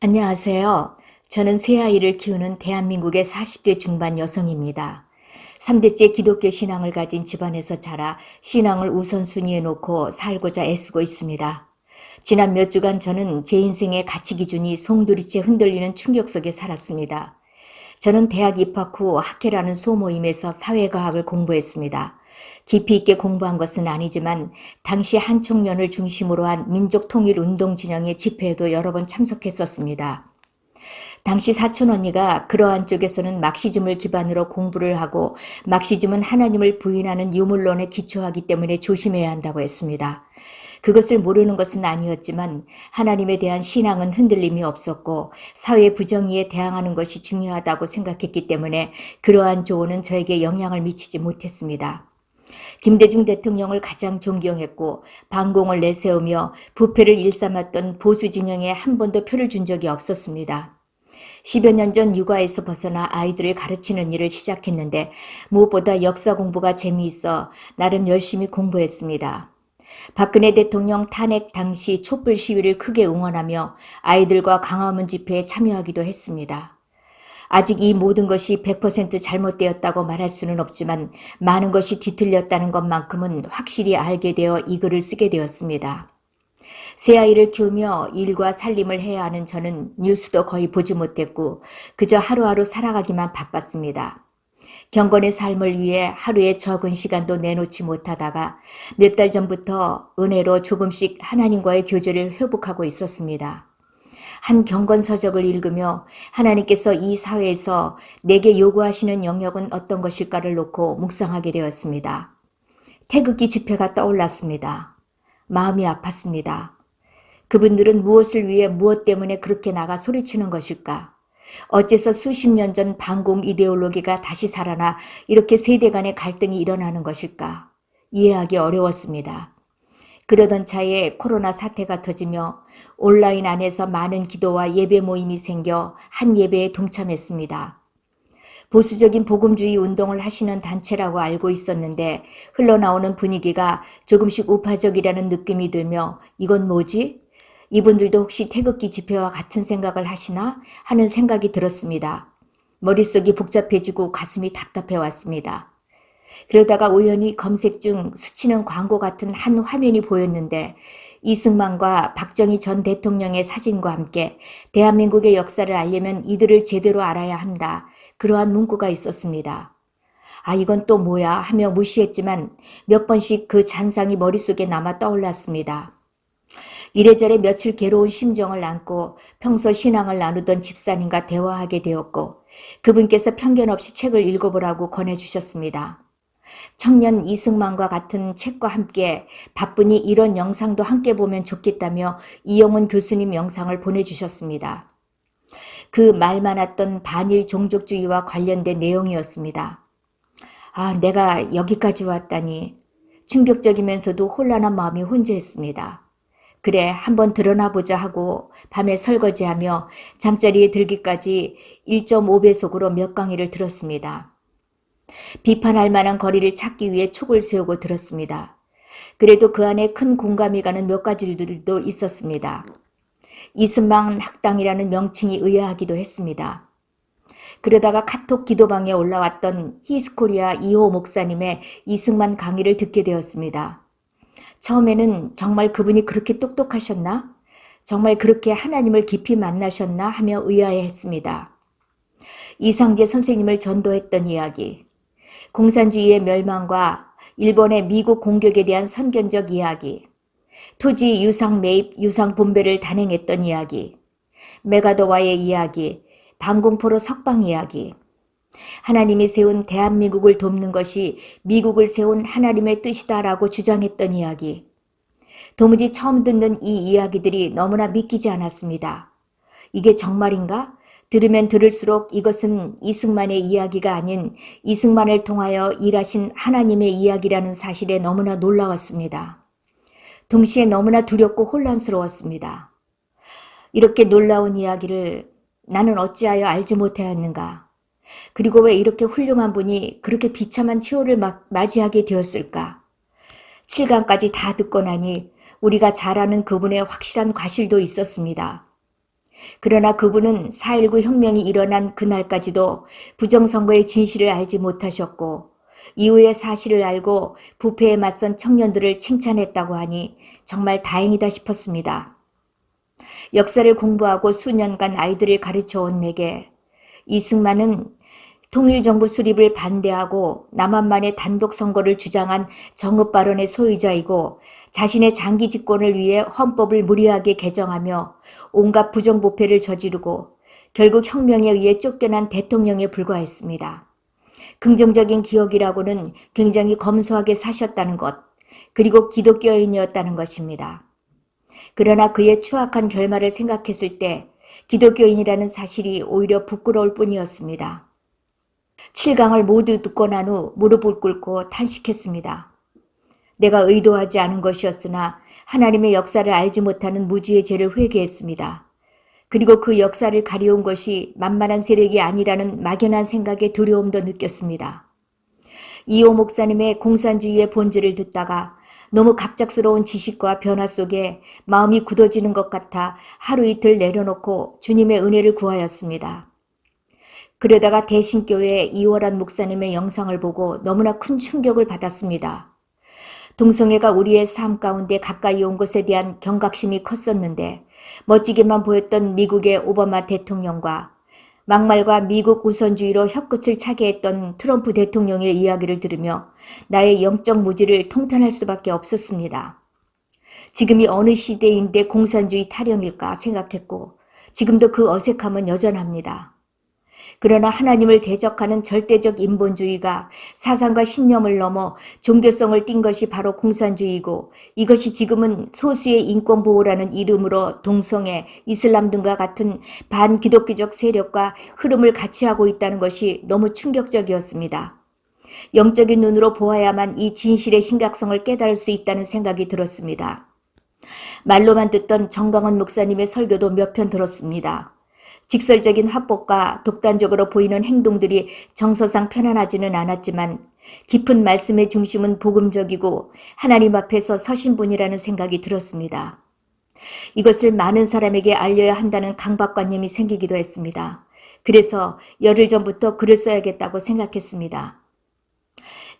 안녕하세요. 저는 세 아이를 키우는 대한민국의 40대 중반 여성입니다. 3대째 기독교 신앙을 가진 집안에서 자라 신앙을 우선순위에 놓고 살고자 애쓰고 있습니다. 지난 몇 주간 저는 제 인생의 가치 기준이 송두리째 흔들리는 충격 속에 살았습니다. 저는 대학 입학 후 학회라는 소모임에서 사회과학을 공부했습니다. 깊이 있게 공부한 것은 아니지만 당시 한총련을 중심으로 한 민족통일운동 진영의 집회에도 여러 번 참석했었습니다. 당시 사촌 언니가 그러한 쪽에서는 막시즘을 기반으로 공부를 하고 막시즘은 하나님을 부인하는 유물론에 기초하기 때문에 조심해야 한다고 했습니다. 그것을 모르는 것은 아니었지만 하나님에 대한 신앙은 흔들림이 없었고 사회 부정의에 대항하는 것이 중요하다고 생각했기 때문에 그러한 조언은 저에게 영향을 미치지 못했습니다. 김대중 대통령을 가장 존경했고 반공을 내세우며 부패를 일삼았던 보수 진영에 한 번도 표를 준 적이 없었습니다. 10여 년 전 육아에서 벗어나 아이들을 가르치는 일을 시작했는데 무엇보다 역사 공부가 재미있어 나름 열심히 공부했습니다. 박근혜 대통령 탄핵 당시 촛불 시위를 크게 응원하며 아이들과 광화문 집회에 참여하기도 했습니다. 아직 이 모든 것이 100% 잘못되었다고 말할 수는 없지만 많은 것이 뒤틀렸다는 것만큼은 확실히 알게 되어 이 글을 쓰게 되었습니다. 세 아이를 키우며 일과 살림을 해야 하는 저는 뉴스도 거의 보지 못했고 그저 하루하루 살아가기만 바빴습니다. 경건의 삶을 위해 하루에 적은 시간도 내놓지 못하다가 몇 달 전부터 은혜로 조금씩 하나님과의 교제를 회복하고 있었습니다. 한 경건서적을 읽으며 하나님께서 이 사회에서 내게 요구하시는 영역은 어떤 것일까를 놓고 묵상하게 되었습니다. 태극기 집회가 떠올랐습니다. 마음이 아팠습니다. 그분들은 무엇을 위해 무엇 때문에 그렇게 나가 소리치는 것일까? 어째서 수십 년 전 반공 이데올로기가 다시 살아나 이렇게 세대 간의 갈등이 일어나는 것일까? 이해하기 어려웠습니다. 그러던 차에 코로나 사태가 터지며 온라인 안에서 많은 기도와 예배 모임이 생겨 한 예배에 동참했습니다. 보수적인 복음주의 운동을 하시는 단체라고 알고 있었는데 흘러나오는 분위기가 조금씩 우파적이라는 느낌이 들며 이건 뭐지? 이분들도 혹시 태극기 집회와 같은 생각을 하시나 하는 생각이 들었습니다. 머릿속이 복잡해지고 가슴이 답답해 왔습니다. 그러다가 우연히 검색 중 스치는 광고 같은 한 화면이 보였는데 이승만과 박정희 전 대통령의 사진과 함께 대한민국의 역사를 알려면 이들을 제대로 알아야 한다. 그러한 문구가 있었습니다. 아, 이건 또 뭐야 하며 무시했지만 몇 번씩 그 잔상이 머릿속에 남아 떠올랐습니다. 이래저래 며칠 괴로운 심정을 안고 평소 신앙을 나누던 집사님과 대화하게 되었고 그분께서 편견 없이 책을 읽어보라고 권해주셨습니다. 청년 이승만과 같은 책과 함께 바쁘니 이런 영상도 함께 보면 좋겠다며 이영훈 교수님 영상을 보내주셨습니다. 그 말 많았던 반일 종족주의와 관련된 내용이었습니다. 아, 내가 여기까지 왔다니 충격적이면서도 혼란한 마음이 혼재했습니다. 그래, 한번 드러나 보자 하고 밤에 설거지하며 잠자리에 들기까지 1.5배속으로 몇 강의를 들었습니다. 비판할 만한 거리를 찾기 위해 촉을 세우고 들었습니다. 그래도 그 안에 큰 공감이 가는 몇 가지들도 있었습니다. 이승만 학당이라는 명칭이 의아하기도 했습니다. 그러다가 카톡 기도방에 올라왔던 히스코리아 2호 목사님의 이승만 강의를 듣게 되었습니다. 처음에는 정말 그분이 그렇게 똑똑하셨나? 정말 그렇게 하나님을 깊이 만나셨나? 하며 의아해했습니다. 이상재 선생님을 전도했던 이야기, 공산주의의 멸망과 일본의 미국 공격에 대한 선견적 이야기, 토지 유상 매입, 유상 분배를 단행했던 이야기, 메가더와의 이야기, 반공포로 석방 이야기, 하나님이 세운 대한민국을 돕는 것이 미국을 세운 하나님의 뜻이다라고 주장했던 이야기. 도무지 처음 듣는 이 이야기들이 너무나 믿기지 않았습니다. 이게 정말인가? 들으면 들을수록 이것은 이승만의 이야기가 아닌 이승만을 통하여 일하신 하나님의 이야기라는 사실에 너무나 놀라웠습니다. 동시에 너무나 두렵고 혼란스러웠습니다. 이렇게 놀라운 이야기를 나는 어찌하여 알지 못하였는가? 그리고 왜 이렇게 훌륭한 분이 그렇게 비참한 치호를 맞이하게 되었을까? 7강까지 다 듣고 나니 우리가 잘 아는 그분의 확실한 과실도 있었습니다. 그러나 그분은 4.19 혁명이 일어난 그날까지도 부정선거의 진실을 알지 못하셨고 이후의 사실을 알고 부패에 맞선 청년들을 칭찬했다고 하니 정말 다행이다 싶었습니다. 역사를 공부하고 수년간 아이들을 가르쳐온 내게 이승만은 통일정부 수립을 반대하고 남한만의 단독 선거를 주장한 정읍 발언의 소유자이고 자신의 장기 집권을 위해 헌법을 무리하게 개정하며 온갖 부정부패를 저지르고 결국 혁명에 의해 쫓겨난 대통령에 불과했습니다. 긍정적인 기억이라고는 굉장히 검소하게 사셨다는 것, 그리고 기독교인이었다는 것입니다. 그러나 그의 추악한 결말을 생각했을 때 기독교인이라는 사실이 오히려 부끄러울 뿐이었습니다. 7강을 모두 듣고 난 후 무릎을 꿇고 탄식했습니다. 내가 의도하지 않은 것이었으나 하나님의 역사를 알지 못하는 무지의 죄를 회개했습니다. 그리고 그 역사를 가려온 것이 만만한 세력이 아니라는 막연한 생각에 두려움도 느꼈습니다. 이호 목사님의 공산주의의 본질을 듣다가 너무 갑작스러운 지식과 변화 속에 마음이 굳어지는 것 같아 하루 이틀 내려놓고 주님의 은혜를 구하였습니다. 그러다가 대신교회 이월한 목사님의 영상을 보고 너무나 큰 충격을 받았습니다. 동성애가 우리의 삶 가운데 가까이 온 것에 대한 경각심이 컸었는데 멋지게만 보였던 미국의 오바마 대통령과 막말과 미국 우선주의로 혀끝을 차게 했던 트럼프 대통령의 이야기를 들으며 나의 영적 무지를 통탄할 수밖에 없었습니다. 지금이 어느 시대인데 공산주의 타령일까 생각했고 지금도 그 어색함은 여전합니다. 그러나 하나님을 대적하는 절대적 인본주의가 사상과 신념을 넘어 종교성을 띈 것이 바로 공산주의고 이것이 지금은 소수의 인권보호라는 이름으로 동성애, 이슬람 등과 같은 반기독교적 세력과 흐름을 같이 하고 있다는 것이 너무 충격적이었습니다. 영적인 눈으로 보아야만 이 진실의 심각성을 깨달을 수 있다는 생각이 들었습니다. 말로만 듣던 정광훈 목사님의 설교도 몇 편 들었습니다. 직설적인 화법과 독단적으로 보이는 행동들이 정서상 편안하지는 않았지만 깊은 말씀의 중심은 복음적이고 하나님 앞에서 서신 분이라는 생각이 들었습니다. 이것을 많은 사람에게 알려야 한다는 강박관념이 생기기도 했습니다. 그래서 열흘 전부터 글을 써야겠다고 생각했습니다.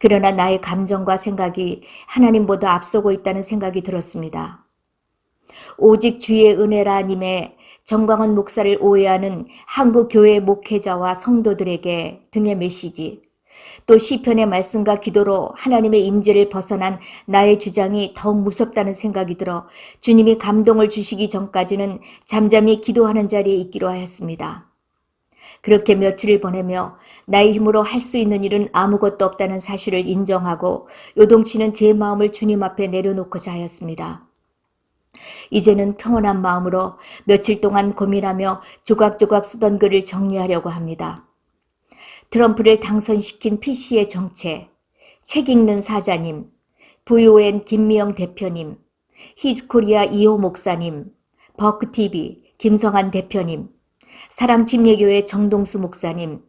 그러나 나의 감정과 생각이 하나님보다 앞서고 있다는 생각이 들었습니다. 오직 주의 은혜라 님의 정광훈 목사를 오해하는 한국 교회 목회자와 성도들에게 등의 메시지, 또 시편의 말씀과 기도로 하나님의 임재를 벗어난 나의 주장이 더욱 무섭다는 생각이 들어 주님이 감동을 주시기 전까지는 잠잠히 기도하는 자리에 있기로 하였습니다. 그렇게 며칠을 보내며 나의 힘으로 할 수 있는 일은 아무것도 없다는 사실을 인정하고 요동치는 제 마음을 주님 앞에 내려놓고자 하였습니다. 이제는 평온한 마음으로 며칠 동안 고민하며 조각조각 쓰던 글을 정리하려고 합니다. 트럼프를 당선시킨 PC의 정체, 책 읽는 사자님, VON 김미영 대표님, 히즈코리아 이호 목사님, 버크TV 김성한 대표님, 사랑침례교회 정동수 목사님,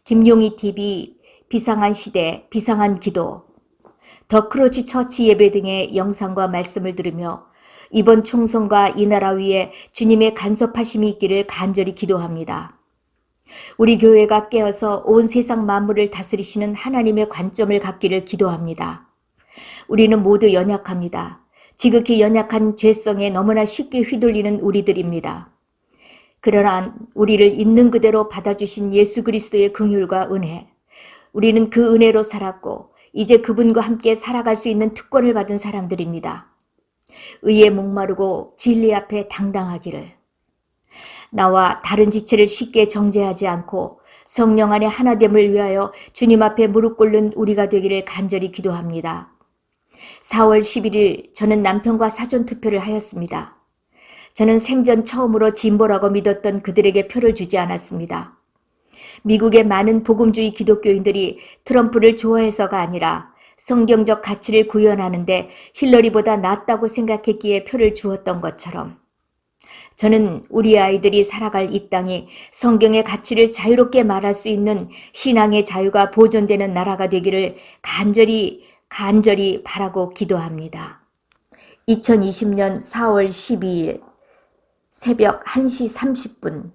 김용희TV 비상한 시대 비상한 기도, 더 크로치 처치 예배 등의 영상과 말씀을 들으며 이번 총선과 이 나라 위에 주님의 간섭하심이 있기를 간절히 기도합니다. 우리 교회가 깨어서 온 세상 만물을 다스리시는 하나님의 관점을 갖기를 기도합니다. 우리는 모두 연약합니다. 지극히 연약한 죄성에 너무나 쉽게 휘둘리는 우리들입니다. 그러나 우리를 있는 그대로 받아주신 예수 그리스도의 긍휼과 은혜, 우리는 그 은혜로 살았고 이제 그분과 함께 살아갈 수 있는 특권을 받은 사람들입니다. 의에 목마르고 진리 앞에 당당하기를, 나와 다른 지체를 쉽게 정죄하지 않고 성령 안의 하나됨을 위하여 주님 앞에 무릎 꿇는 우리가 되기를 간절히 기도합니다. 4월 11일 저는 남편과 사전투표를 하였습니다. 저는 생전 처음으로 진보라고 믿었던 그들에게 표를 주지 않았습니다. 미국의 많은 복음주의 기독교인들이 트럼프를 좋아해서가 아니라 성경적 가치를 구현하는데 힐러리보다 낫다고 생각했기에 표를 주었던 것처럼 저는 우리 아이들이 살아갈 이 땅이 성경의 가치를 자유롭게 말할 수 있는 신앙의 자유가 보존되는 나라가 되기를 간절히 바라고 기도합니다. 2020년 4월 12일 새벽 1시 30분